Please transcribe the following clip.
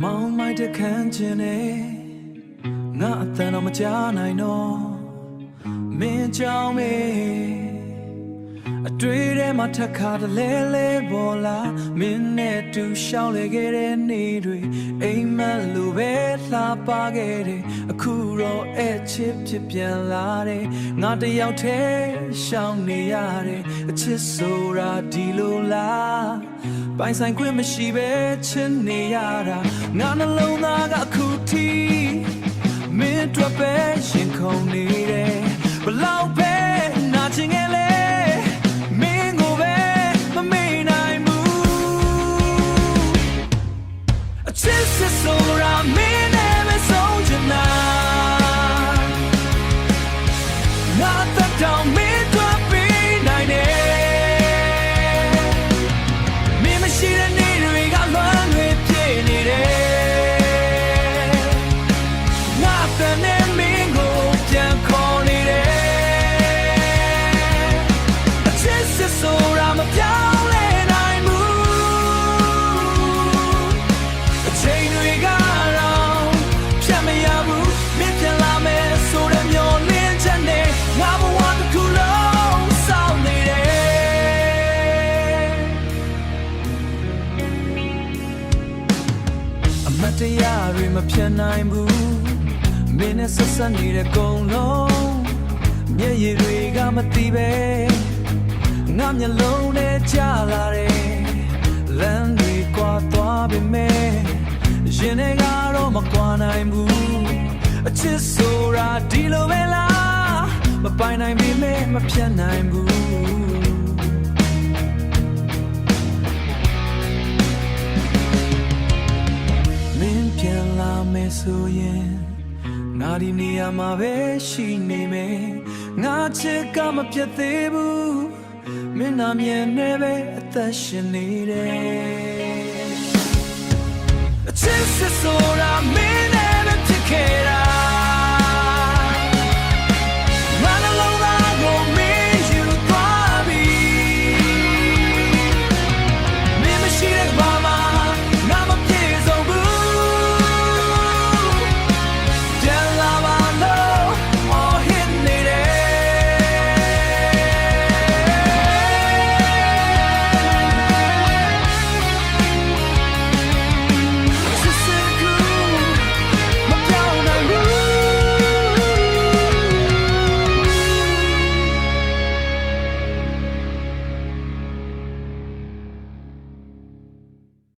မောင်မိုက်တဲ့ခန်းချင်းနဲ့ငါအတန်တော့မကြားနိုင်တော့မင်းကြောင့်မေအတွေ့ထဲမှာထက်ခါတလဲလဲပေါ်လာမင်းနဲ့တူရှောင်းလေခဲ့တဲ့နေ့တွေအိမ်မက်လိုပဲလှပါခဲ့တယ်အခုတော့အဲ့ချစ်ဖြစ်ပြန်လာတယ်ငါတယောက်တည်းရှောင်းနေရတယ်အချစ်ဆိုတာဒီလိုလားပိုင်ဆိုင်ခွင့်မရှိပဲချစ်နေရတာငါနှလုံးသားကအခုထိမင်းတို့ပဲရင်ခုန်နေတယ်ဘလောက်ပဲနာချင်ခဲ့လဲမင်းကိုပဲမမေ့နိုင်ဘူးအချစ်စစ်ဆိုတာမင်းနဲ့ပဲဆုံးချင်တာငါသက်တောင်မင်းတို့ပြီးနိုင်တယ်မင်းမရှိတဲ့နေ့တွေကလွမ်းတွေပြည့်နေတယ်ငါတန်တဲ့မင်းကိုပြန်ခေါ်နေတယ်အချစ်စစ်ဆိုတာမပြောင်းလဲနိုင်ဘူးအချိန်တွေကတော့ဖြတ်မရဘူးမင်းပြန်လာမယ်ဆိုတဲ့မျှော်လင့်ချက်နဲ့ငါဘဝတစ်ခုလုံးစောင့်နေတယ်အမတ်တရားတွေမဖြတ်နိုင်ဘူးမင်းနဲ့ဆက်ဆက်နေတဲ့ကုန်းလုံးမျက်ရည်တွေကမသိပဲငါမျက်လုံးနဲ့ကြာလာတယ်လမ်းတွေကွာသွားပြီမဲ့ရင်ထဲကတော့မကွာနိုင်ဘူးအချစ်ဆိုတာဒီလိုပဲလားမပိုင်နိုင်ပြီမဲ့မဖြတ်နိုင်ဘူးမင်းပြန်လာမယ်ဆိုရင်ငါဒီနေရာမှာပဲရှိနေမယ်ငါချစ်ကမပြတ်သေးဘူးမင်းနာမြင်နေပဲအသက်ရှင်နေတယ်